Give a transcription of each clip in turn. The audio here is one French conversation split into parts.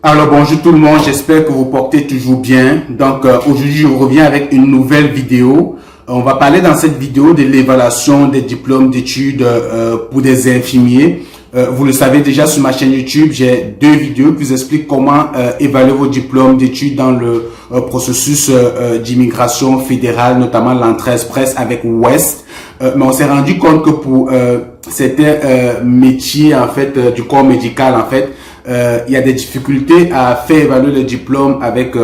Alors bonjour tout le monde, j'espère que vous portez toujours bien. Donc aujourd'hui je reviens avec une nouvelle vidéo. On va parler dans cette vidéo de l'évaluation des diplômes d'études pour des infirmiers. Vous le savez déjà sur ma chaîne YouTube, j'ai deux vidéos qui vous expliquent comment évaluer vos diplômes d'études dans le processus d'immigration fédérale, notamment l'entrée express avec West. Mais on s'est rendu compte que pour certains métiers en fait du corps médical en fait, il y a des difficultés à faire évaluer le diplôme avec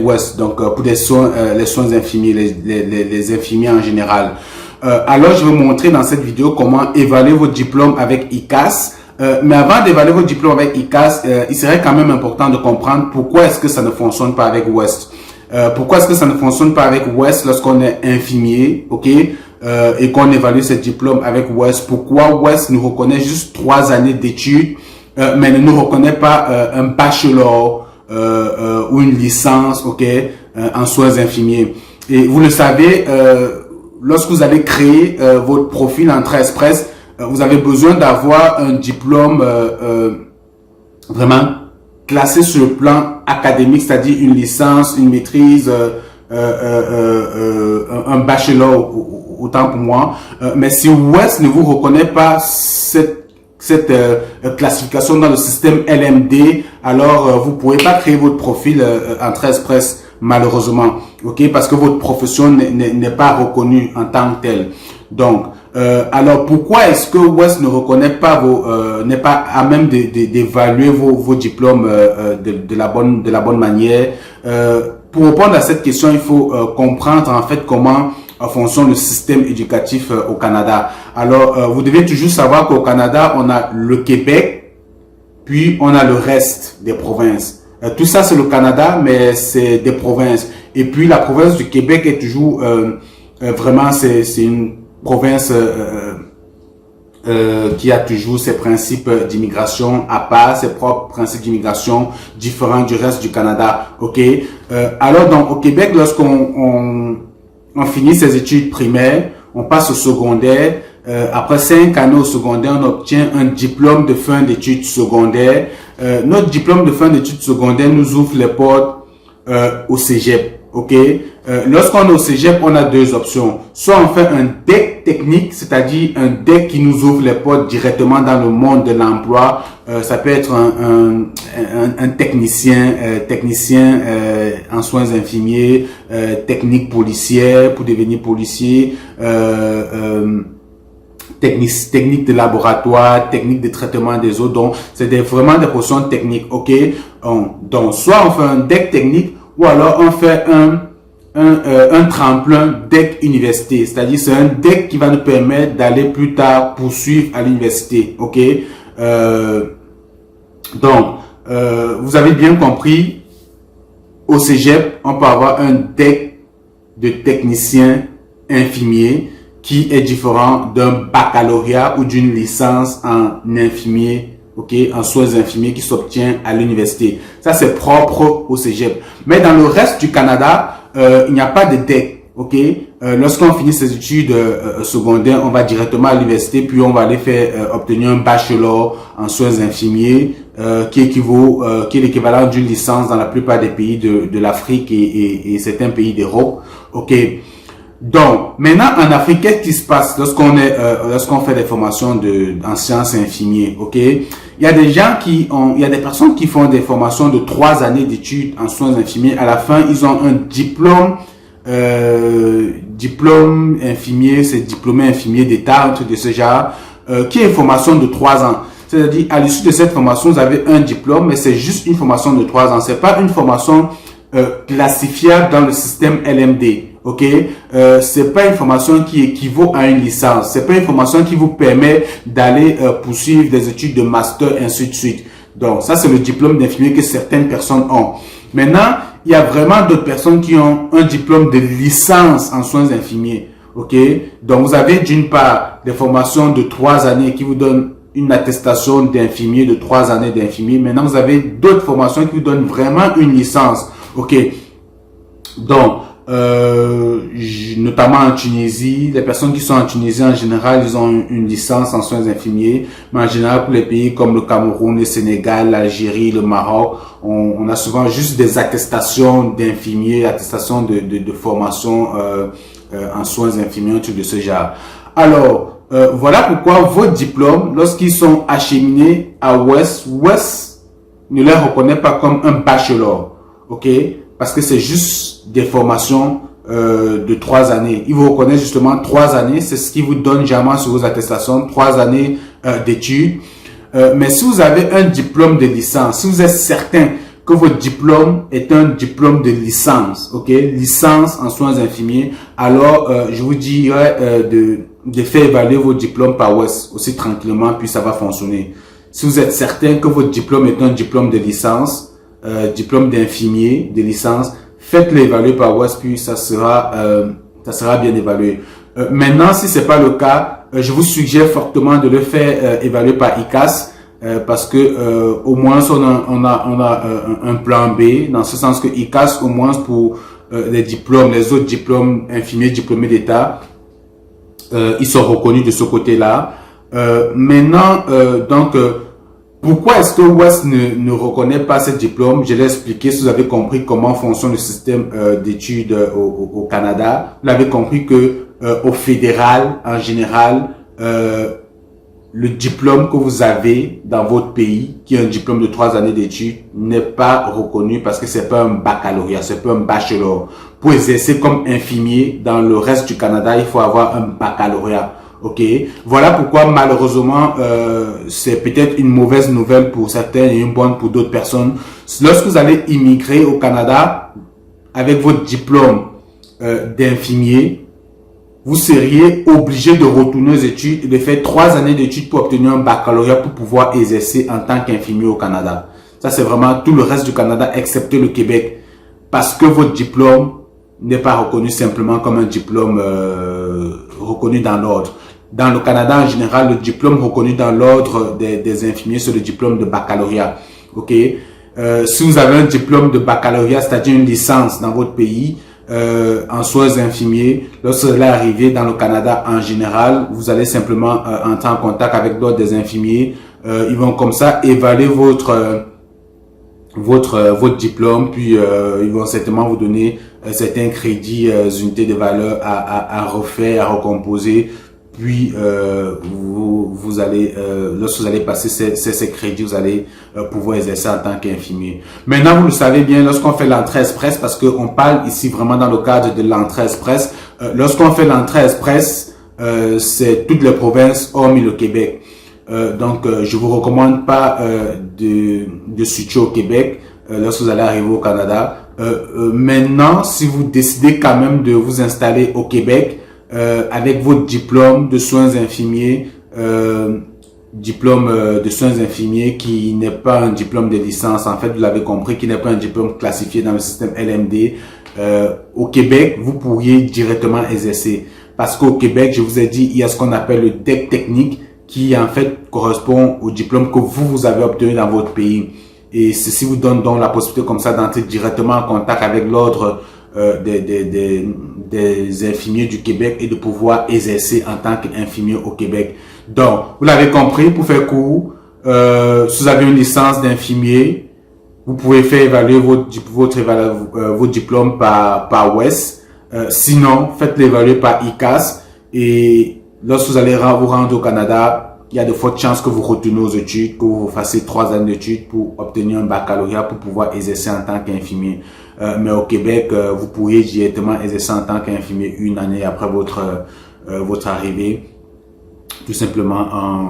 West, donc pour des soins, les soins infirmiers, les infirmiers en général. Alors je vais vous montrer dans cette vidéo comment évaluer votre diplôme avec ICAS. Mais avant d'évaluer votre diplôme avec ICAS, il serait quand même important de comprendre pourquoi est-ce que ça ne fonctionne pas avec West. Pourquoi est-ce que ça ne fonctionne pas avec West lorsqu'on est infirmier, ok, et qu'on évalue ce diplôme avec West? Pourquoi West nous reconnaît juste 3 années d'études mais ne nous reconnaît pas un bachelor ou une licence, ok, en soins infirmiers. Et vous le savez, lorsque vous allez créer votre profil Entrée Express, vous avez besoin d'avoir un diplôme vraiment classé sur le plan académique, c'est-à-dire une licence, une maîtrise, un bachelor, autant pour moi. Mais si West ne vous reconnaît pas cette classification dans le système LMD, alors vous ne pouvez pas créer votre profil Entrée Express, malheureusement, ok, parce que votre profession n'est pas reconnue en tant que telle. Donc, alors pourquoi est-ce que West ne reconnaît pas vos, n'est pas à même d'évaluer vos diplômes de la bonne manière? Pour répondre à cette question, il faut comprendre en fait comment fonctionne le système éducatif au Canada. Alors, vous devez toujours savoir qu'au Canada, on a le Québec, puis on a le reste des provinces. Tout ça, c'est le Canada, mais c'est des provinces. Et puis, la province du Québec est toujours, vraiment, c'est une province qui a toujours ses principes d'immigration à part, ses propres principes d'immigration différents du reste du Canada. Ok. Alors, donc, au Québec, lorsqu'on finit ses études primaires, on passe au secondaire. Après 5 années au secondaire, on obtient un diplôme de fin d'études secondaires. Notre diplôme de fin d'études secondaires nous ouvre les portes au cégep. Ok. Lorsqu'on est au cégep, on a deux options. Soit on fait un DEC technique, c'est-à-dire un DEC qui nous ouvre les portes directement dans le monde de l'emploi. Ça peut être un technicien, en soins infirmiers, technique policière pour devenir policier, technique de laboratoire, technique de traitement des eaux. Donc, c'est vraiment des positions techniques. Ok. Donc, soit on fait un DEC technique ou alors on fait un tremplin DEC université, c'est-à-dire c'est un DEC qui va nous permettre d'aller plus tard poursuivre à l'université, ok. Donc, vous avez bien compris, au cégep, on peut avoir un DEC de technicien infirmier qui est différent d'un baccalauréat ou d'une licence en infirmier, ok, en soins infirmiers qui s'obtient à l'université. Ça, c'est propre au cégep. Mais dans le reste du Canada, il n'y a pas de DEC, ok. Lorsqu'on finit ses études secondaires, on va directement à l'université, puis on va aller faire obtenir un bachelor en soins infirmiers qui est l'équivalent d'une licence dans la plupart des pays de l'Afrique et certains pays d'Europe, ok. Donc, maintenant, en Afrique, qu'est-ce qui se passe lorsqu'on fait des formations en sciences infirmiers, ok? Il y a des personnes qui font des formations de 3 années d'études en soins infirmiers. À la fin, ils ont un diplôme infirmier, c'est diplômé infirmier d'État, un truc de ce genre, qui est une formation de 3 ans. C'est-à-dire, à l'issue de cette formation, vous avez un diplôme, mais c'est juste une formation de 3 ans. C'est pas une formation classifiable dans le système LMD. Ok, c'est pas une formation qui équivaut à une licence. C'est pas une formation qui vous permet d'aller poursuivre des études de master, ainsi de suite. Donc ça, c'est le diplôme d'infirmier que certaines personnes ont. Maintenant, il y a vraiment d'autres personnes qui ont un diplôme de licence en soins infirmiers. Ok, donc vous avez d'une part des formations de 3 années qui vous donnent une attestation d'infirmier de 3 années d'infirmier. Maintenant, vous avez d'autres formations qui vous donnent vraiment une licence. Ok, donc notamment en Tunisie. Les personnes qui sont en Tunisie, en général, ils ont une licence en soins infirmiers. Mais en général, pour les pays comme le Cameroun, le Sénégal, l'Algérie, le Maroc, on a souvent juste des attestations d'infirmiers, attestations de formation en soins infirmiers, un truc de ce genre. Alors, voilà pourquoi vos diplômes, lorsqu'ils sont acheminés à West ne les reconnaît pas comme un bachelor, ok? Parce que c'est juste des formations de 3 années. Ils vous reconnaissent justement 3 années, c'est ce qui vous donne généralement sur vos attestations, 3 années d'études. Mais si vous avez un diplôme de licence, si vous êtes certain que votre diplôme est un diplôme de licence, ok, licence en soins infirmiers, alors je vous dirais de faire évaluer vos diplômes par West aussi tranquillement, puis ça va fonctionner. Si vous êtes certain que votre diplôme est un diplôme de licence, diplôme d'infirmier de licence, faites-le évaluer par West, puis ça sera bien évalué. Maintenant, si c'est pas le cas, je vous suggère fortement de le faire évaluer par ICAS. Parce que au moins on a un plan B, dans ce sens que ICAS, au moins pour les diplômes, les autres diplômes infirmiers diplômés d'État, ils sont reconnus de ce côté-là. Maintenant, donc pourquoi est-ce que West ne reconnaît pas ces diplômes? Je l'ai expliqué, si vous avez compris comment fonctionne le système d'études au Canada. Vous avez compris que au fédéral, en général, le diplôme que vous avez dans votre pays, qui est un diplôme de 3 années d'études, n'est pas reconnu parce que c'est pas un baccalauréat, c'est pas un bachelor. Pour exercer comme infirmier dans le reste du Canada, il faut avoir un baccalauréat. Ok, voilà pourquoi malheureusement c'est peut-être une mauvaise nouvelle pour certains et une bonne pour d'autres personnes. Lorsque vous allez immigrer au Canada avec votre diplôme d'infirmier, vous seriez obligé de retourner aux études et de faire 3 années d'études pour obtenir un baccalauréat pour pouvoir exercer en tant qu'infirmier au Canada. Ça, c'est vraiment tout le reste du Canada, excepté le Québec. Parce que votre diplôme n'est pas reconnu simplement comme un diplôme reconnu dans l'ordre. Dans le Canada, en général, le diplôme reconnu dans l'ordre des infirmiers, c'est le diplôme de baccalauréat. Ok. Si vous avez un diplôme de baccalauréat, c'est-à-dire une licence dans votre pays, en soins infirmiers, lorsque vous allez arriver dans le Canada en général, vous allez simplement entrer en contact avec l'ordre des infirmiers. Ils vont comme ça évaluer votre diplôme, puis ils vont certainement vous donner certains crédits, unités de valeur à refaire, à recomposer. Puis vous allez, lorsque vous allez passer ces crédits, vous allez pouvoir exercer en tant qu'infirmier. Maintenant, vous le savez bien, lorsqu'on fait l'entrée express, parce qu'on parle ici vraiment dans le cadre de l'entrée express, lorsqu'on fait l'entrée express, c'est toutes les provinces hormis le Québec. Donc, je vous recommande pas de switcher au Québec lorsque vous allez arriver au Canada. Maintenant, si vous décidez quand même de vous installer au Québec, avec votre diplôme de soins infirmiers, qui n'est pas un diplôme de licence, en fait, vous l'avez compris, qui n'est pas un diplôme classifié dans le système LMD, au Québec, vous pourriez directement exercer. Parce qu'au Québec, je vous ai dit, il y a ce qu'on appelle le DEC technique, qui en fait correspond au diplôme que vous avez obtenu dans votre pays. Et ceci vous donne donc la possibilité comme ça d'entrer directement en contact avec l'ordre des infirmiers du Québec et de pouvoir exercer en tant qu'infirmier au Québec. Donc, vous l'avez compris, pour faire court, si vous avez une licence d'infirmier, vous pouvez faire évaluer votre diplôme par West. Sinon, faites-le évaluer par ICAS. Et lorsque vous allez vous rendre au Canada, il y a de fortes chances que vous retournez aux études, que vous fassiez 3 années d'études pour obtenir un baccalauréat pour pouvoir exercer en tant qu'infirmier. Mais au Québec, vous pourriez directement exercer en tant qu'infirmier 1 année après votre arrivée, tout simplement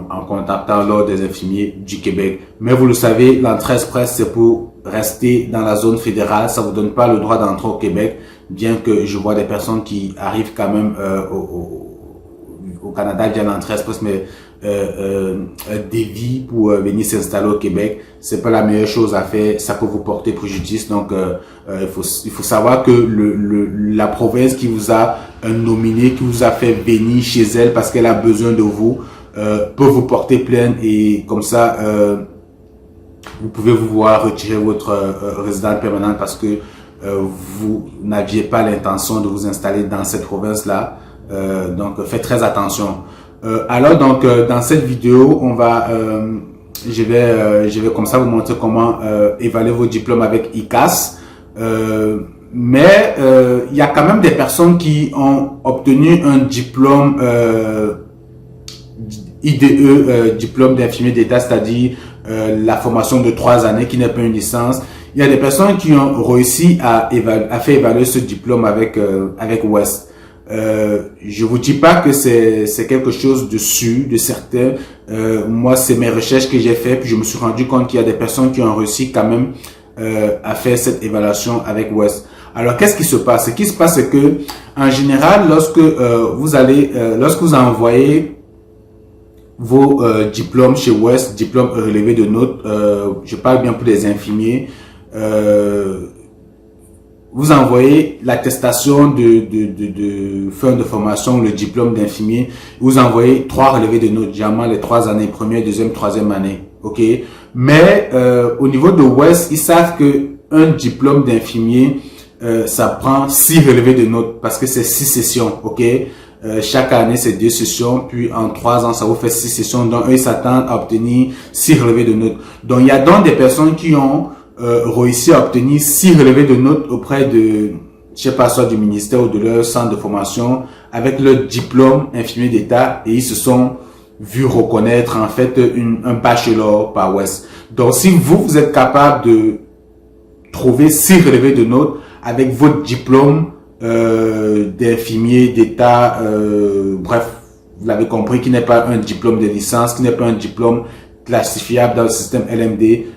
en contactant l'ordre des infirmiers du Québec. Mais vous le savez, l'entrée express, c'est pour rester dans la zone fédérale. Ça vous donne pas le droit d'entrer au Québec, bien que je vois des personnes qui arrivent quand même au Canada via l'entrée express, mais dévient pour venir s'installer au Québec. C'est pas la meilleure chose à faire, ça peut vous porter préjudice. Donc il faut savoir que la province qui vous a nominé, qui vous a fait venir chez elle parce qu'elle a besoin de vous, peut vous porter plainte, et comme ça vous pouvez vous voir retirer votre résidence permanente parce que vous n'aviez pas l'intention de vous installer dans cette province-là. Donc, faites très attention. Alors, donc, dans cette vidéo, je vais comme ça vous montrer comment évaluer vos diplômes avec ICAS. Mais il y a quand même des personnes qui ont obtenu un diplôme IDE, diplôme d'infirmier d'État, c'est-à-dire la formation de 3 années qui n'est pas une licence. Il y a des personnes qui ont réussi à faire évaluer ce diplôme avec West. Je vous dis pas que c'est quelque chose de sûr, de certain. Moi, c'est mes recherches que j'ai fait, puis je me suis rendu compte qu'il y a des personnes qui ont réussi quand même à faire cette évaluation avec West. Alors, qu'est-ce qui se passe? Ce qui se passe, c'est que en général, lorsque vous envoyez vos diplômes chez West, diplômes relevés de notes, je parle bien pour les infirmiers, vous envoyez l'attestation de fin de formation, le diplôme d'infirmier, vous envoyez 3 relevés de notes, généralement les 3 années, première, deuxième, troisième année, ok? Mais au niveau de West, ils savent que un diplôme d'infirmier, ça prend 6 relevés de notes parce que c'est 6 sessions, ok? Chaque année, c'est 2 sessions, puis en 3 ans, ça vous fait 6 sessions. Donc, eux, ils s'attendent à obtenir 6 relevés de notes. Donc, il y a donc des personnes qui ont réussi à obtenir 6 relevés de notes auprès de, je sais pas, soit du ministère ou de leur centre de formation avec leur diplôme infirmier d'État, et ils se sont vus reconnaître en fait un bachelor par West. Donc, si vous êtes capable de trouver 6 relevés de notes avec votre diplôme d'infirmier d'État, bref, vous l'avez compris, qui n'est pas un diplôme de licence, qui n'est pas un diplôme classifiable dans le système LMD,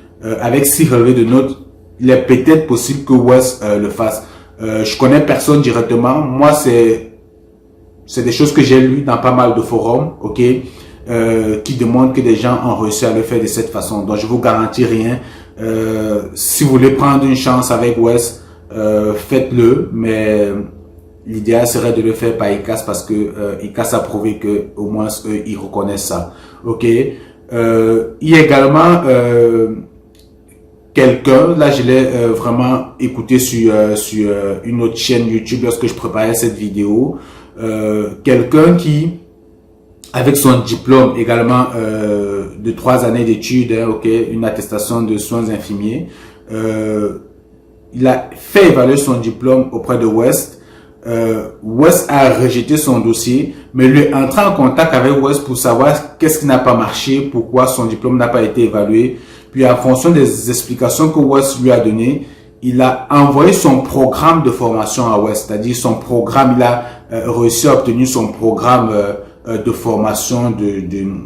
avec 6 relevés de notes, il est peut-être possible que West le fasse. Je connais personne directement. Moi, c'est des choses que j'ai lues dans pas mal de forums, ok, qui demandent que des gens ont réussi à le faire de cette façon. Donc, je vous garantis rien. Si vous voulez prendre une chance avec West, faites-le, mais l'idéal serait de le faire par ICAS parce que ICAS a prouvé que au moins eux ils reconnaissent ça. Ok. Il y a également quelqu'un, là je l'ai vraiment écouté sur une autre chaîne YouTube lorsque je préparais cette vidéo. Quelqu'un qui, avec son diplôme également de 3 années d'études, hein, ok, une attestation de soins infirmiers, il a fait évaluer son diplôme auprès de West. West a rejeté son dossier, mais lui est entré en contact avec West pour savoir qu'est-ce qui n'a pas marché, pourquoi son diplôme n'a pas été évalué. Puis en fonction des explications que West lui a données, il a envoyé son programme de formation à West, c'est-à-dire son programme, il a réussi à obtenir son programme de formation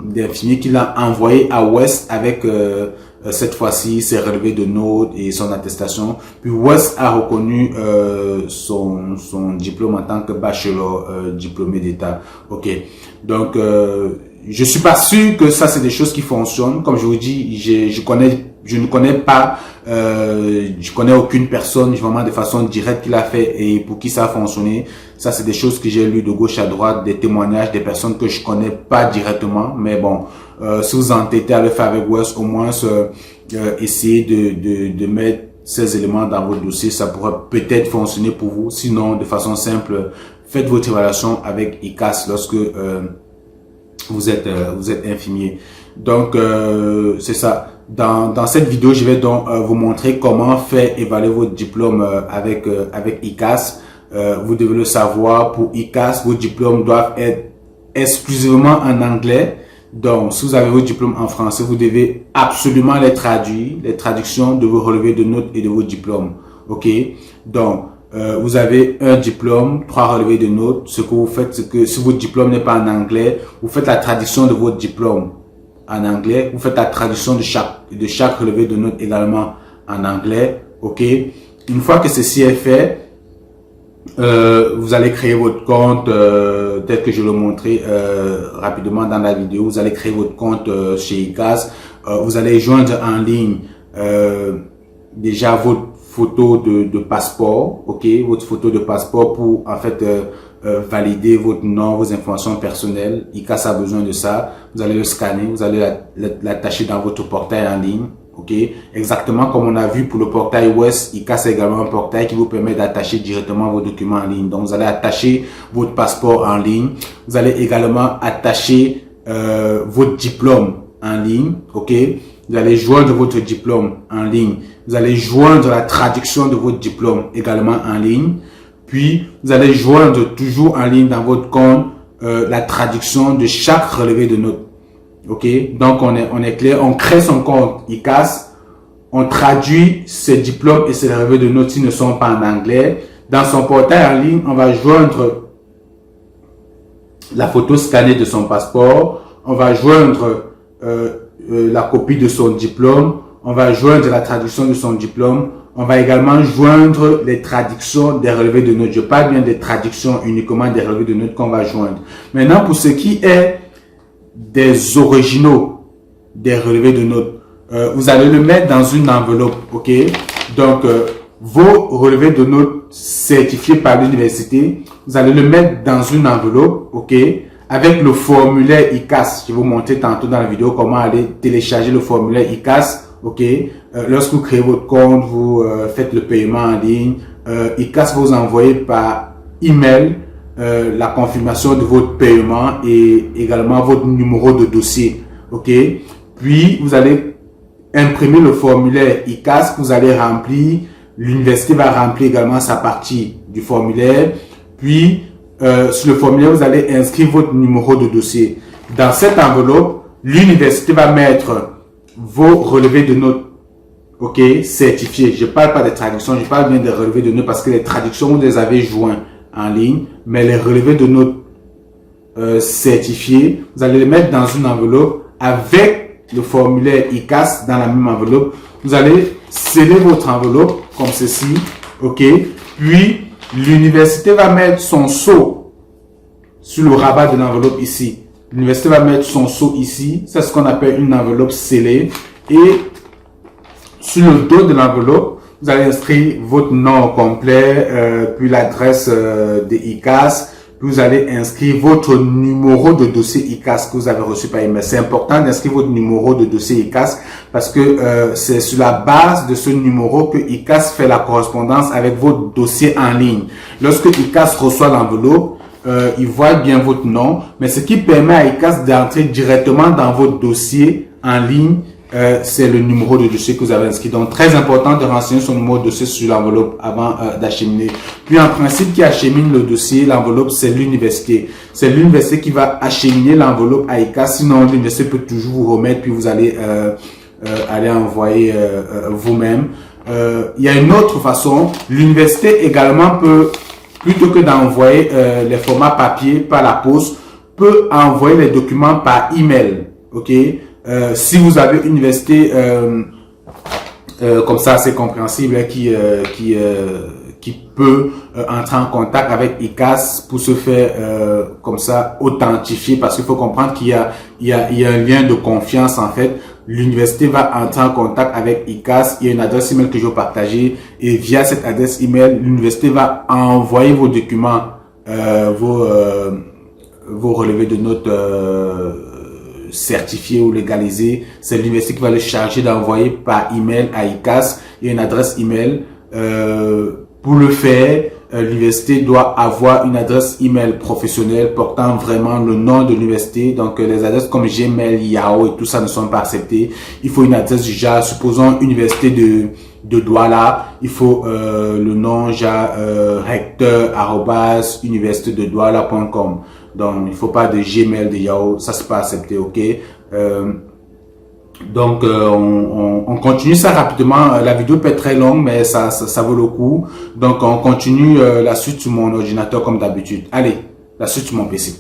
d'infirmier qu'il a envoyé à West avec cette fois-ci ses relevés de notes et son attestation. Puis West a reconnu son diplôme en tant que bachelor diplômé d'État. Ok, donc je suis pas sûr que ça c'est des choses qui fonctionnent. Comme je vous dis, je ne connais pas, je connais aucune personne vraiment de façon directe qui l'a fait et pour qui ça a fonctionné. Ça c'est des choses que j'ai lues de gauche à droite, des témoignages des personnes que je connais pas directement. Mais bon, si vous entêtez à le faire avec West, au moins essayez de mettre ces éléments dans votre dossier. Ça pourrait peut-être fonctionner pour vous. Sinon, de façon simple, faites votre évaluation avec ICAS lorsque vous êtes infirmier. Donc c'est ça. Dans cette vidéo, je vais donc vous montrer comment faire évaluer votre diplôme avec ICAS. Vous devez le savoir, pour ICAS, vos diplômes doivent être exclusivement en anglais. Donc, si vous avez vos diplômes en français, vous devez absolument les traduire, les traductions de vos relevés de notes et de vos diplômes. Ok? Donc, vous avez un diplôme, 3 relevés de notes. Ce que vous faites, c'est que si votre diplôme n'est pas en anglais, vous faites la traduction de votre diplôme en anglais. Vous faites la traduction de chaque relevé de notes également en anglais. Ok? Une fois que ceci est fait, vous allez créer votre compte tel que je l'ai montré rapidement dans la vidéo. Vous allez créer votre compte chez ICAS. Vous allez joindre en ligne déjà votre photo de passeport, ok, votre photo de passeport pour en fait valider votre nom, vos informations personnelles. ICAS a besoin de ça. Vous allez le scanner, vous allez l'attacher dans votre portail en ligne, Ok, exactement comme on a vu pour le portail West, ICAS est également un portail qui vous permet d'attacher directement vos documents en ligne. Donc, vous allez attacher votre passeport en ligne. Vous allez également attacher votre diplôme en ligne. Ok, vous allez joindre votre diplôme en ligne. Vous allez joindre la traduction de votre diplôme également en ligne. Puis, vous allez joindre toujours en ligne dans votre compte la traduction de chaque relevé de notes. Ok, donc on est clair, on crée son compte ICAS, on traduit ses diplômes et ses relevés de notes s'ils ne sont pas en anglais. Dans son portail en ligne, on va joindre la photo scannée de son passeport, on va joindre la copie de son diplôme, on va joindre la traduction de son diplôme, on va également joindre les traductions des relevés de notes. Je parle bien des traductions uniquement des relevés de notes qu'on va joindre. Maintenant, pour ce qui est des originaux des relevés de notes, vous allez le mettre dans une enveloppe, ok? Donc, vos relevés de notes certifiés par l'université, vous allez le mettre dans une enveloppe, ok? Avec le formulaire ICAS. Je vais vous montrer tantôt dans la vidéo comment aller télécharger le formulaire ICAS, ok? Lorsque vous créez votre compte, vous faites le paiement en ligne, ICAS va vous envoyer par email la confirmation de votre paiement et également votre numéro de dossier, ok? Puis, vous allez imprimer le formulaire ICAS que vous allez remplir. L'université va remplir également sa partie du formulaire. Puis, sur le formulaire, vous allez inscrire votre numéro de dossier. Dans cette enveloppe, l'université va mettre vos relevés de notes, ok, certifiés. Je ne parle pas des traductions, je parle bien des relevés de notes parce que les traductions, vous les avez joints en ligne, mais les relevés de notes certifiés, vous allez les mettre dans une enveloppe avec le formulaire ICAS dans la même enveloppe. Vous allez sceller votre enveloppe comme ceci, ok. Puis l'université va mettre son sceau sur le rabat de l'enveloppe ici. L'université va mettre son sceau ici. C'est ce qu'on appelle une enveloppe scellée. Et sur le dos de l'enveloppe, vous allez inscrire votre nom complet, puis l'adresse de ICAS. Puis vous allez inscrire votre numéro de dossier ICAS que vous avez reçu par email. C'est important d'inscrire votre numéro de dossier ICAS parce que c'est sur la base de ce numéro que ICAS fait la correspondance avec votre dossier en ligne. Lorsque ICAS reçoit l'enveloppe, il voit bien votre nom, mais ce qui permet à ICAS d'entrer directement dans votre dossier en ligne, c'est le numéro de dossier que vous avez inscrit. Donc, très important de renseigner son numéro de dossier sur l'enveloppe avant d'acheminer. Puis, en principe, qui achemine le dossier, l'enveloppe, c'est l'université. C'est l'université qui va acheminer l'enveloppe à ICAS. Sinon, l'université peut toujours vous remettre, puis vous allez aller envoyer vous-même. Il y a une autre façon. L'université également peut, plutôt que d'envoyer les formats papier par la poste, peut envoyer les documents par email. Ok? Si vous avez une université comme ça assez compréhensible qui peut entrer en contact avec ICAS pour se faire comme ça authentifier, parce qu'il faut comprendre qu'il y a un lien de confiance en fait. L'université va entrer en contact avec ICAS, il y a une adresse email que je vais partager et via cette adresse email, l'université va envoyer vos documents, vos relevés de notes certifié ou légalisé. C'est l'université qui va le charger d'envoyer par email à ICAS. Il y a une adresse email. Pour le faire, l'université doit avoir une adresse email professionnelle portant vraiment le nom de l'université. Donc, les adresses comme Gmail, Yahoo et tout ça ne sont pas acceptées. Il faut une adresse du genre, supposons université de Douala, il faut le nom genre recteur@universitédedouala.com. Donc, il ne faut pas de Gmail, de Yahoo, ça c'est pas accepté, ok. Donc, on continue ça rapidement. La vidéo peut être très longue, mais ça vaut le coup. Donc, on continue la suite sur mon ordinateur comme d'habitude. Allez, la suite sur mon PC.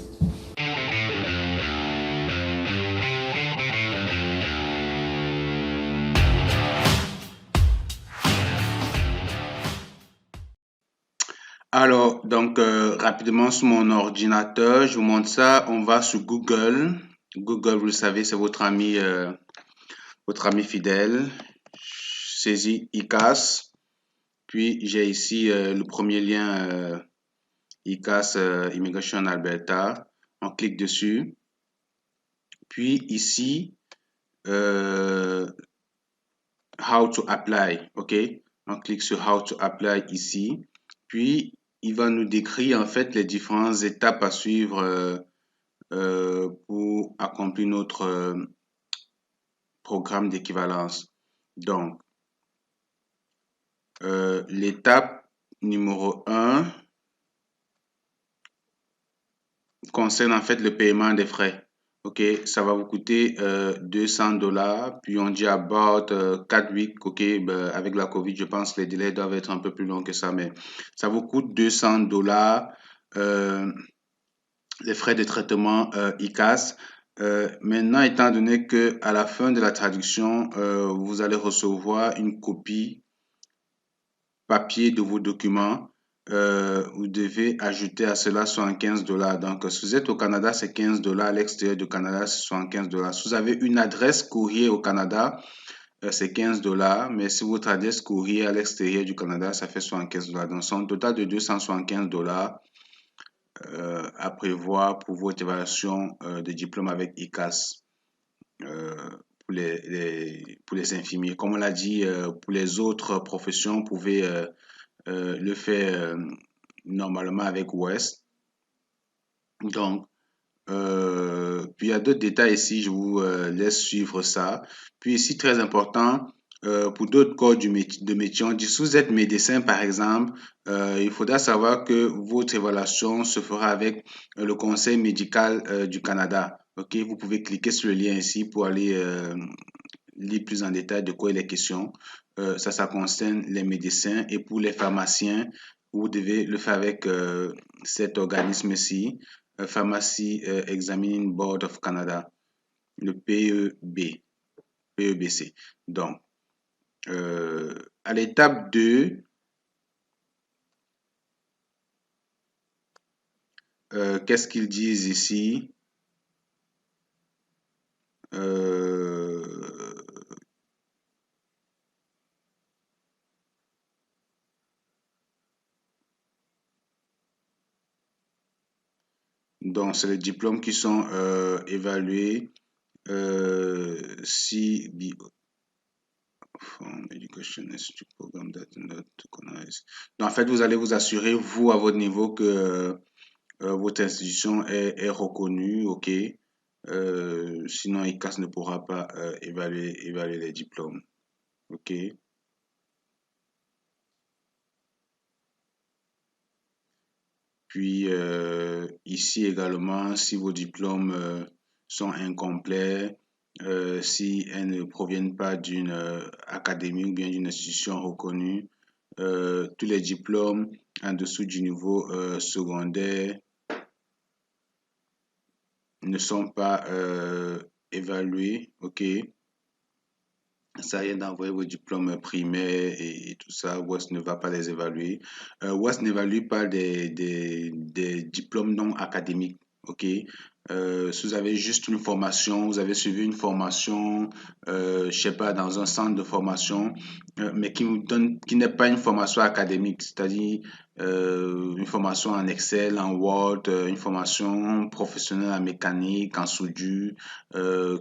Alors, donc, rapidement sur mon ordinateur, je vous montre ça. On va sur Google. Google, vous le savez, c'est votre ami fidèle. Saisis ICAS. Puis, j'ai ici le premier lien ICAS Immigration Alberta. On clique dessus. Puis, ici, How to apply, ok? On clique sur How to apply ici. Puis, il va nous décrire en fait les différentes étapes à suivre pour accomplir notre programme d'équivalence. Donc, l'étape numéro 1 concerne en fait le paiement des frais. Ok, ça va vous coûter $200, puis on dit about 4 weeks. Ok, ben, avec la COVID, je pense que les délais doivent être un peu plus longs que ça, mais ça vous coûte $200 les frais de traitement ICAS. Maintenant, étant donné que à la fin de la traduction, vous allez recevoir une copie papier de vos documents, vous devez ajouter à cela $75. Donc, si vous êtes au Canada, c'est $15. À l'extérieur du Canada, c'est $75. Si vous avez une adresse courrier au Canada, c'est $15. Mais si votre adresse courrier à l'extérieur du Canada, ça fait $75. Donc, c'est un total de $275 à prévoir pour votre évaluation de diplôme avec ICAS. Pour les infirmiers. Comme on l'a dit, pour les autres professions, vous pouvez le faire normalement avec West. Donc, puis il y a d'autres détails ici, je vous laisse suivre ça. Puis ici, très important, pour d'autres corps de métier, on dit si vous êtes médecin par exemple, il faudra savoir que votre évaluation se fera avec le Conseil médical du Canada. Ok, vous pouvez cliquer sur le lien ici pour aller lire plus en détail de quoi il est question. Ça concerne les médecins et pour les pharmaciens, vous devez le faire avec cet organisme-ci, Pharmacy Examining Board of Canada, le PEBC. Donc, à l'étape 2, qu'est-ce qu'ils disent ici? Donc, c'est les diplômes qui sont évalués si from Education Institute Program that not recognize. Donc, en fait, vous allez vous assurer, vous, à votre niveau, que votre institution est reconnue, ok? Sinon, ICAS ne pourra pas évaluer les diplômes, ok? Puis, ici également, si vos diplômes sont incomplets, si elles ne proviennent pas d'une académie ou bien d'une institution reconnue, tous les diplômes en dessous du niveau secondaire ne sont pas évalués, ok? Ça sert à rien d'envoyer vos diplômes primaires et tout ça. West ne va pas les évaluer. West n'évalue pas des diplômes non académiques. OK? Si vous avez juste une formation, vous avez suivi une formation, je sais pas, dans un centre de formation, mais qui n'est pas une formation académique, c'est-à-dire une formation en Excel, en Word, une formation professionnelle en mécanique, en soudure,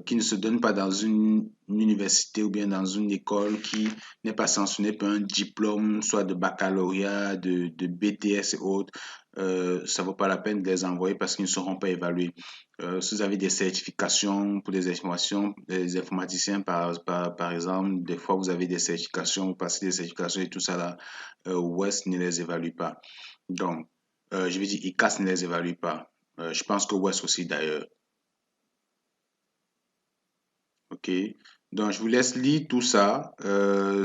qui ne se donne pas dans une université ou bien dans une école qui n'est pas sanctionnée par un diplôme, soit de baccalauréat, de BTS et autres, ça ne vaut pas la peine de les envoyer parce qu'ils ne seront pas évalués. Si vous avez des certifications pour des informaticiens par exemple, des fois vous avez des certifications, vous passez des certifications et tout ça là, West ne les évalue pas. Donc, je vais dire ICAS ne les évalue pas. Je pense que West aussi d'ailleurs. Ok, donc je vous laisse lire tout ça.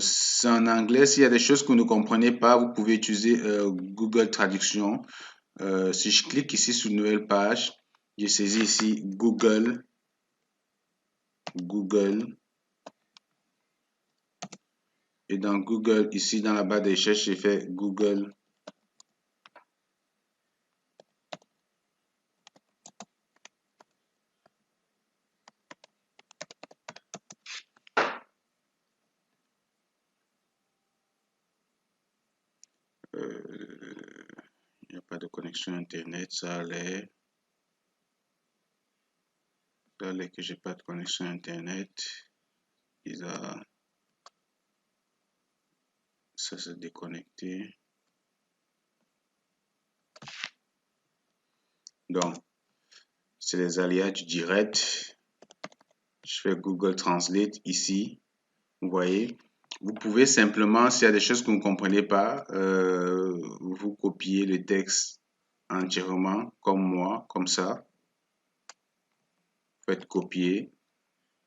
C'est en anglais. S'il y a des choses que vous ne comprenez pas, vous pouvez utiliser Google Traduction. Si je clique ici sur nouvelle page, je saisis ici Google, et dans Google, ici dans la barre de recherche, j'ai fait Google. Il n'y a pas de connexion Internet, ça allait que j'ai pas de connexion Internet. Bizarre. Ça s'est déconnecté. Donc, c'est les aléas du direct. Je fais Google Translate ici. Vous voyez, vous pouvez simplement, s'il y a des choses que vous ne comprenez pas, vous copiez le texte entièrement, comme moi, comme ça. Faites copier.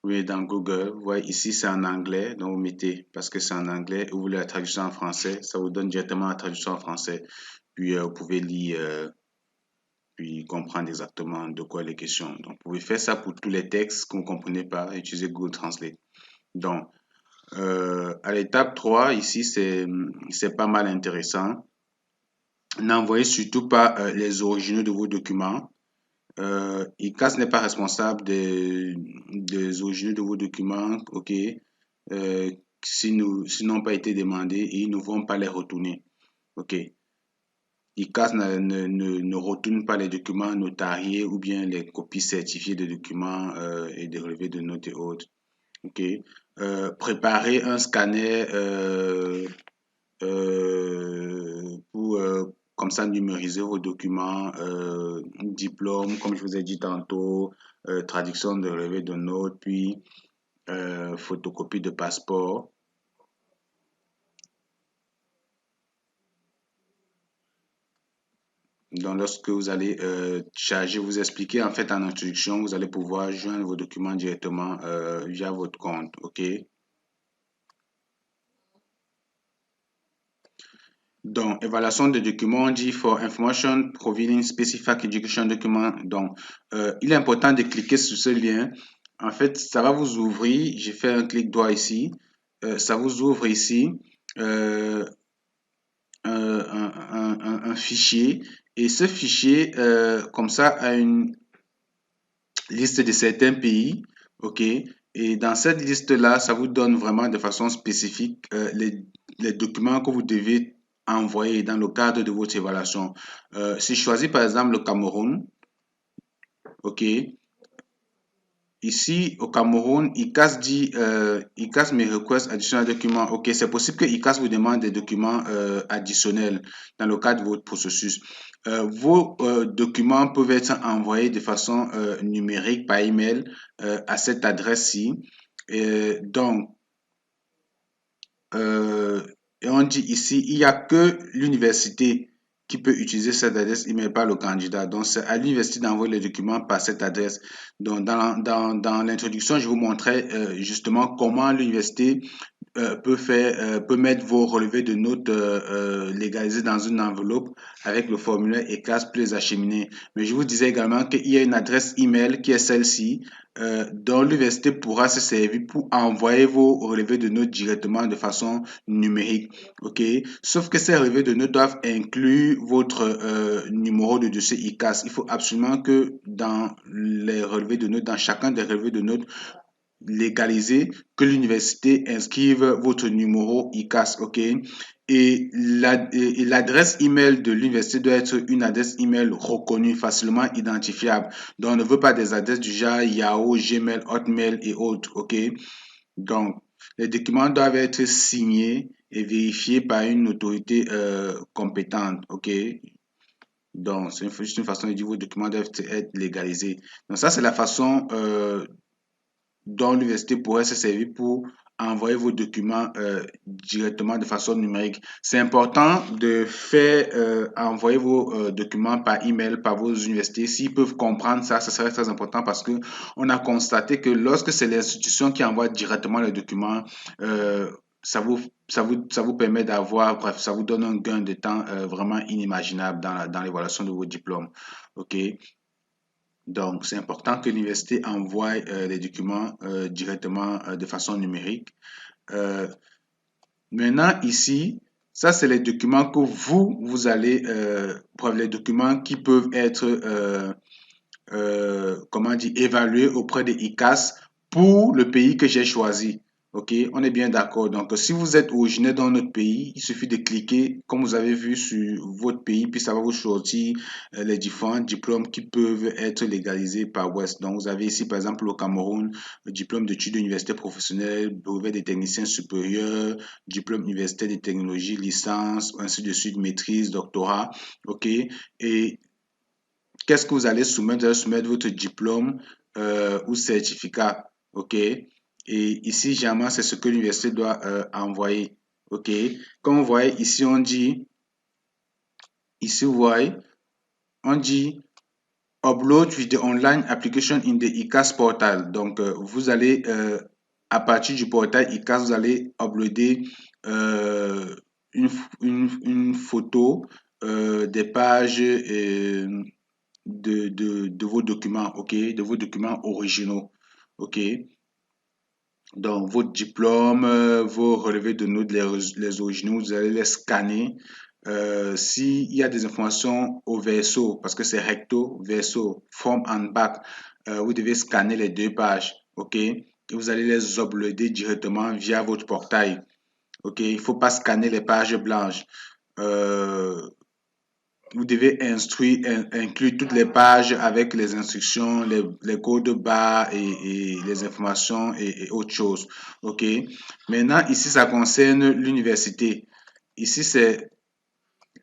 Vous voyez dans Google, vous voyez ici c'est en anglais, donc vous mettez, parce que c'est en anglais, vous voulez la traduction en français, ça vous donne directement la traduction en français. Puis vous pouvez lire, puis comprendre exactement de quoi il est question. Donc vous pouvez faire ça pour tous les textes que vous ne comprenez pas, utiliser Google Translate. Donc, à l'étape 3, ici, c'est pas mal intéressant. N'envoyez surtout pas les originaux de vos documents. ICAS n'est pas responsable des originaux de vos documents, ok, s'ils n'ont pas été demandés et ils ne vont pas les retourner, ok. ICAS ne retourne pas les documents notariés ou bien les copies certifiées de documents et des relevés de notes et autres. Ok. Préparer un scanner pour comme ça numériser vos documents, diplôme, comme je vous ai dit tantôt, traduction de relevé de notes, puis photocopie de passeport. Donc, lorsque vous allez charger, vous expliquer en fait en introduction, vous allez pouvoir joindre vos documents directement via votre compte, ok? Donc, évaluation des documents, on dit for information providing specific education document. Donc, il est important de cliquer sur ce lien. En fait, ça va vous ouvrir. J'ai fait un clic droit ici. Ça vous ouvre ici euh, un fichier. Et ce fichier, comme ça, a une liste de certains pays. OK? Et dans cette liste-là, ça vous donne vraiment de façon spécifique les documents que vous devez envoyer dans le cadre de votre évaluation. Si je choisis par exemple le Cameroun, OK? Ici, au Cameroun, ICAS dit, ICAS me request additional documents. OK, c'est possible que ICAS vous demande des documents additionnels dans le cadre de votre processus. Vos documents peuvent être envoyés de façon numérique par email à cette adresse-ci. Donc, et on dit ici, il n'y a que l'université qui peut utiliser cette adresse email, pas le candidat. Donc, c'est à l'université d'envoyer les documents par cette adresse. Donc, dans l'introduction, je vous montrais justement comment l'université peut mettre vos relevés de notes légalisés dans une enveloppe avec le formulaire ECAS pour les acheminer. Mais je vous disais également qu'il y a une adresse email qui est celle-ci, dont l'université pourra se servir pour envoyer vos relevés de notes directement de façon numérique. OK? Sauf que ces relevés de notes doivent inclure votre numéro de dossier ICAS. Il faut absolument que dans les relevés de notes, dans chacun des relevés de notes, légaliser que l'université inscrive votre numéro ICAS, ok? Et l'adresse email de l'université doit être une adresse email reconnue, facilement identifiable. Donc, on ne veut pas des adresses du genre Yahoo, Gmail, Hotmail et autres, ok? Donc, les documents doivent être signés et vérifiés par une autorité compétente, ok? Donc, c'est juste une façon de dire que vos documents doivent être légalisés. Donc, ça, c'est la façon dont l'université pourrait se servir pour envoyer vos documents directement de façon numérique. C'est important de faire envoyer vos documents par email par vos universités. S'ils peuvent comprendre ça, ce serait très important parce que on a constaté que lorsque c'est l'institution qui envoie directement les documents, ça vous permet d'avoir, bref, ça vous donne un gain de temps vraiment inimaginable dans l'évaluation de vos diplômes. OK? Donc, c'est important que l'université envoie les documents directement de façon numérique. Euh, Maintenant, ici, ça, c'est les documents que vous allez, les documents qui peuvent être, comment dire, évalués auprès de ICAS pour le pays que j'ai choisi. Ok, on est bien d'accord. Donc, si vous êtes originaire dans notre pays, il suffit de cliquer, comme vous avez vu, sur votre pays, puis ça va vous sortir les différents diplômes qui peuvent être légalisés par West. Donc, vous avez ici, par exemple, au Cameroun, le diplôme d'études d'université professionnelle, brevet des techniciens supérieurs, diplôme universitaire des technologies, licence, ainsi de suite, maîtrise, doctorat. Ok, et qu'est-ce que vous allez soumettre? Vous allez soumettre votre diplôme ou certificat. OK? Et ici, généralement, c'est ce que l'université doit envoyer. OK? Comme vous voyez, ici, vous voyez, on dit upload with the online application in the ICAS portal. Donc, vous allez, à partir du portail ICAS, vous allez uploader euh, une, une photo des pages de vos documents, ok, de vos documents originaux, ok. Donc, votre diplôme, vos relevés de notes, les originaux, vous allez les scanner. S'il y a des informations au verso, parce que c'est recto, verso, front and back, vous devez scanner les deux pages, ok. Et vous allez les uploader directement via votre portail, ok. Il ne faut pas scanner les pages blanches. Euh, vous devez inclure toutes les pages avec les instructions, les codes barres et les informations et autres choses. OK. Maintenant, ici, ça concerne l'université. Ici, c'est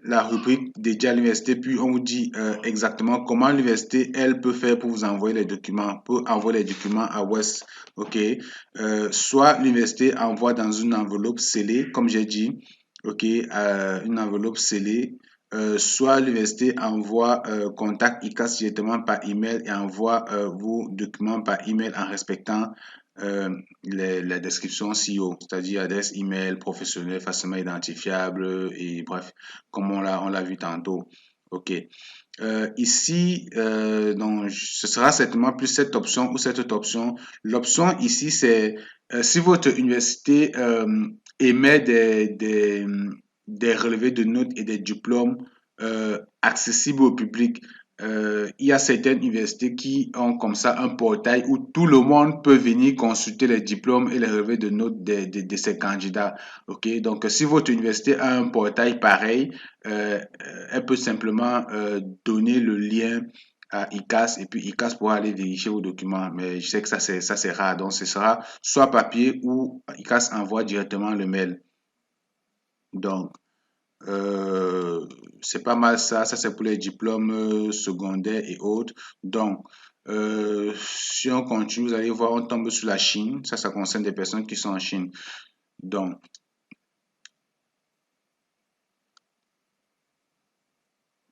la rubrique dédiée à l'université. Puis, on vous dit exactement comment l'université, elle, peut faire pour vous envoyer les documents, pour envoyer les documents à West. OK. Soit l'université envoie dans une enveloppe scellée, comme j'ai dit. OK. Une enveloppe scellée. Soit l'université envoie contact ICAS directement par email et envoie vos documents par email en respectant les descriptions SEO, c'est-à-dire adresse email professionnelle facilement identifiable et bref, comme on l'a vu tantôt. OK. Ici, donc, ce sera certainement plus cette option ou cette autre option. L'option ici, c'est si votre université émet des relevés de notes et des diplômes accessibles au public. Il y a certaines universités qui ont comme ça un portail où tout le monde peut venir consulter les diplômes et les relevés de notes de ces candidats. Ok, donc si votre université a un portail pareil, elle peut simplement donner le lien à ICAS et puis ICAS pourra aller vérifier vos documents. Mais je sais que ça c'est rare, donc ce sera soit papier ou ICAS envoie directement le mail. Donc euh, c'est pas mal ça. Ça, c'est pour les diplômes secondaires et autres. Donc, si on continue, vous allez voir, on tombe sur la Chine. Ça concerne des personnes qui sont en Chine. Donc,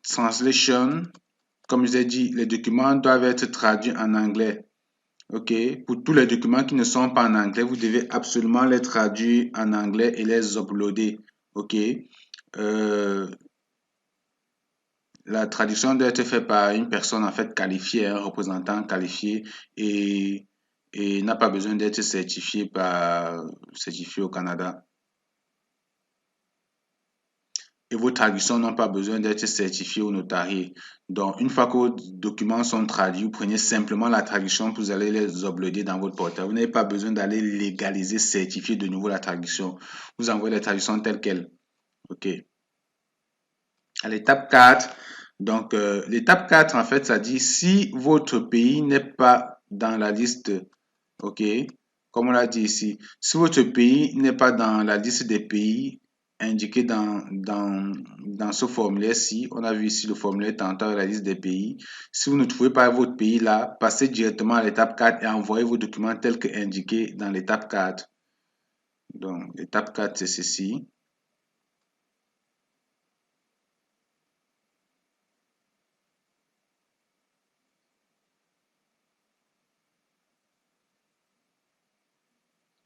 translation, comme je vous ai dit, les documents doivent être traduits en anglais. OK? Pour tous les documents qui ne sont pas en anglais, vous devez absolument les traduire en anglais et les uploader. OK? Euh, La traduction doit être faite par une personne en fait qualifiée, un représentant qualifié et, et n'a pas besoin d'être certifié au Canada. Et vos traductions n'ont pas besoin d'être certifiées ou notariées. Donc, une fois que vos documents sont traduits, vous prenez simplement la traduction, vous allez les uploader dans votre portail. Vous n'avez pas besoin d'aller légaliser, certifier de nouveau la traduction. Vous envoyez la traduction telle qu'elle. OK. À l'étape 4, donc l'étape 4, en fait, ça dit si votre pays n'est pas dans la liste, ok, comme on l'a dit ici, si votre pays n'est pas dans la liste des pays indiqués dans ce formulaire-ci, on a vu ici le formulaire tantôt la liste des pays. Si vous ne trouvez pas votre pays là, passez directement à l'étape 4 et envoyez vos documents tels que indiqués dans l'étape 4. Donc, l'étape 4, c'est ceci.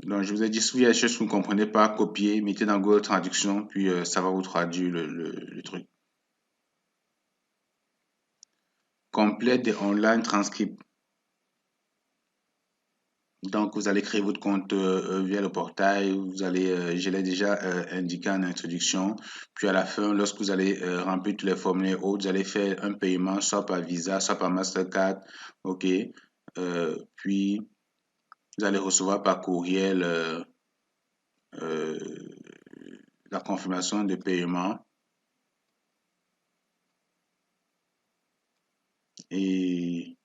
Donc, je vous ai dit, si il y a des choses que vous ne comprenez pas, copiez, mettez dans Google Traduction, puis ça va vous traduire le truc. Complète des online transcripts. Donc, vous allez créer votre compte via le portail. Vous allez, je l'ai déjà indiqué en introduction. Puis à la fin, lorsque vous allez remplir tous les formulaires autres, vous allez faire un paiement, soit par Visa, soit par Mastercard. OK. Puis, vous allez recevoir par courriel euh, la confirmation de paiement et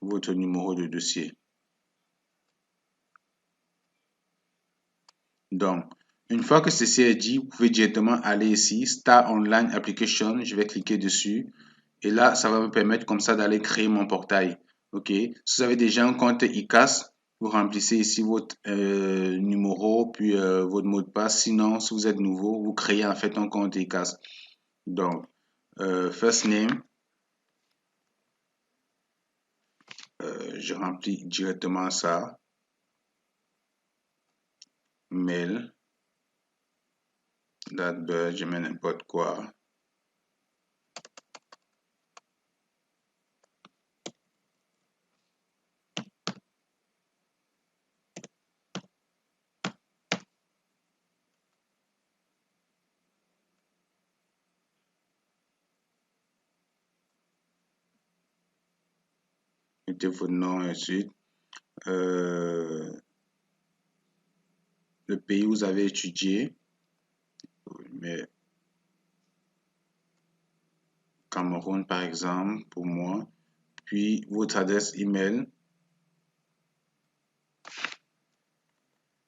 votre numéro de dossier. Donc, une fois que ceci est dit, vous pouvez directement aller ici, Start Online Application. Je vais cliquer dessus. Et là, ça va me permettre comme ça d'aller créer mon portail. OK. Si vous avez déjà un compte ICAS, vous remplissez ici votre numéro, puis votre mot de passe. Sinon, si vous êtes nouveau, vous créez en fait un compte ICAS. Donc, first name, je remplis directement ça. Mail, date birth, je mets n'importe quoi. Mettez votre nom et ensuite le pays où vous avez étudié, mais Cameroun par exemple pour moi, puis votre adresse email,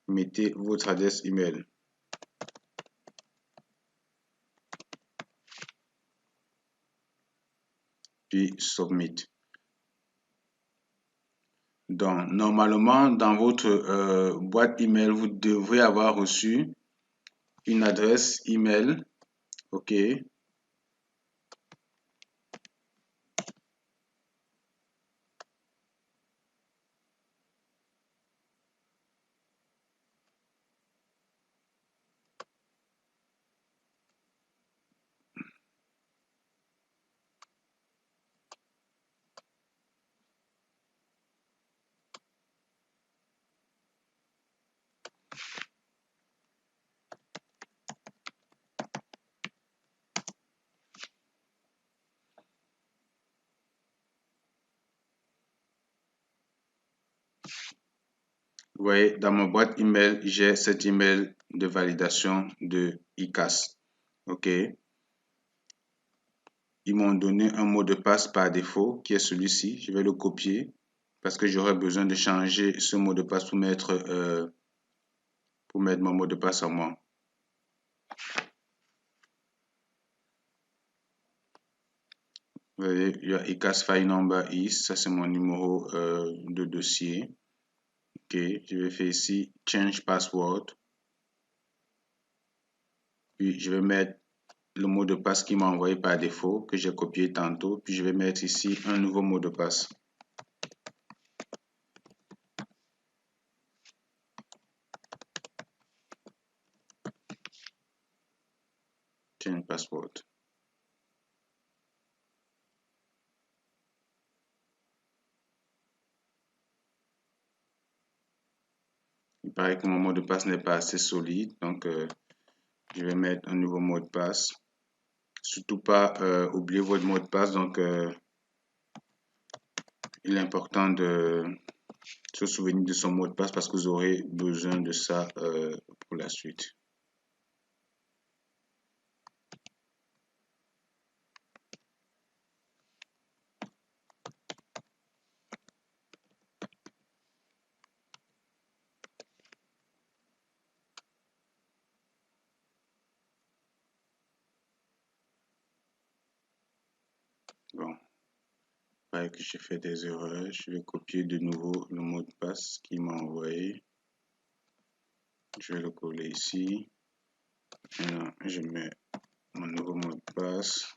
mettez votre adresse email, puis submit. Donc normalement dans votre boîte email, vous devrez avoir reçu une adresse email, ok. Vous voyez, dans ma boîte email, j'ai cet email de validation de ICAS. OK. Ils m'ont donné un mot de passe par défaut qui est celui-ci. Je vais le copier parce que j'aurai besoin de changer ce mot de passe pour mettre mon mot de passe à moi. Vous voyez, il y a ICAS file number is, ça c'est mon numéro de dossier. OK, je vais faire ici change password. Puis je vais mettre le mot de passe qu'il m'a envoyé par défaut, que j'ai copié tantôt. Puis je vais mettre ici un nouveau mot de passe. Change password. Il paraît que mon mot de passe n'est pas assez solide, donc je vais mettre un nouveau mot de passe. Surtout pas oublier votre mot de passe, donc il est important de se souvenir de son mot de passe parce que vous aurez besoin de ça pour la suite. Bon, pareil que j'ai fait des erreurs, je vais copier de nouveau le mot de passe qu'il m'a envoyé. Je vais le coller ici. Maintenant, je mets mon nouveau mot de passe.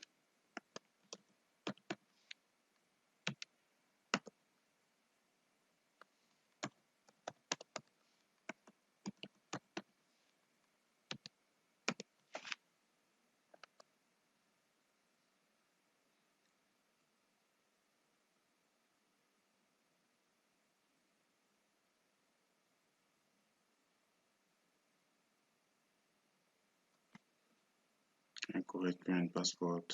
Incorrect current password.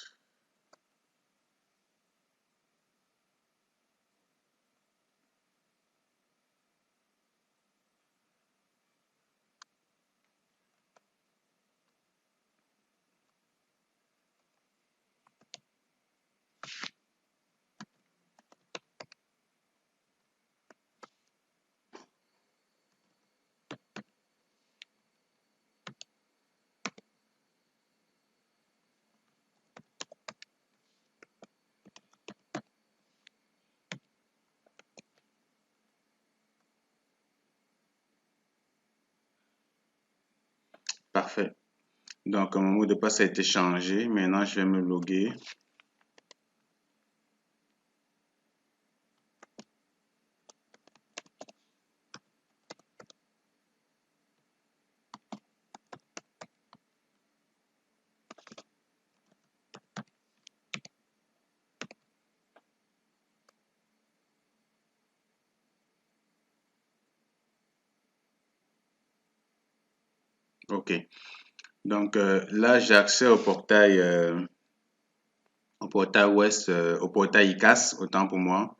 Parfait. Donc, mon mot de passe a été changé. Maintenant, je vais me loguer. OK. Donc, là, j'ai accès au portail Ouest, au portail ICAS, autant pour moi.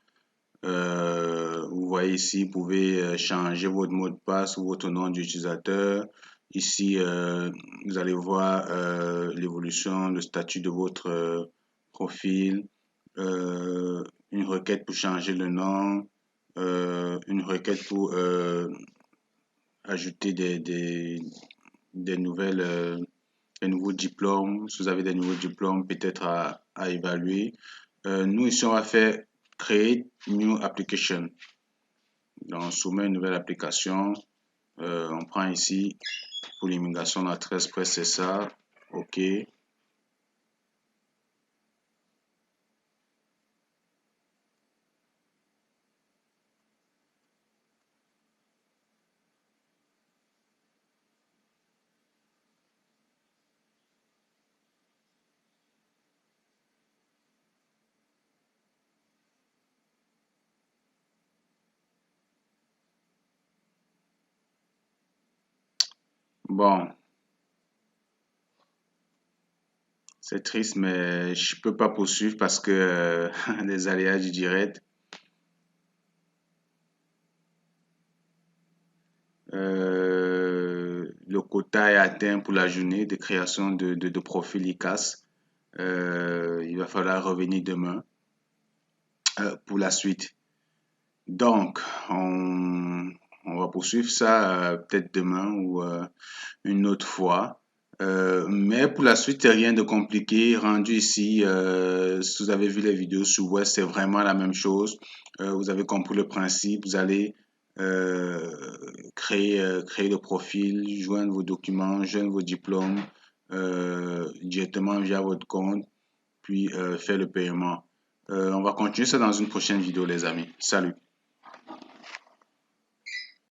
Vous voyez ici, vous pouvez changer votre mot de passe ou votre nom d'utilisateur. Ici, vous allez voir l'évolution, le statut de votre profil, une requête pour changer le nom, une requête pour ajouter des nouvelles, des nouveaux diplômes. Si vous avez des nouveaux diplômes, peut-être à évaluer. Nous, ici, on va faire créer new application. Donc, on soumet une nouvelle application. On prend ici pour l'immigration, notre express, c'est ça. OK. Bon, c'est triste, mais je peux pas poursuivre parce que les aléas du direct. Le quota est atteint pour la journée de création de profil ICAS. Il va falloir revenir demain pour la suite. Donc, on va poursuivre ça peut-être demain ou une autre fois. Mais pour la suite, c'est rien de compliqué. Rendu ici, si vous avez vu les vidéos sur Web, c'est vraiment la même chose. Vous avez compris le principe. Vous allez euh, créer le profil, joindre vos documents, joindre vos diplômes directement via votre compte, puis faire le paiement. On va continuer ça dans une prochaine vidéo, les amis. Salut!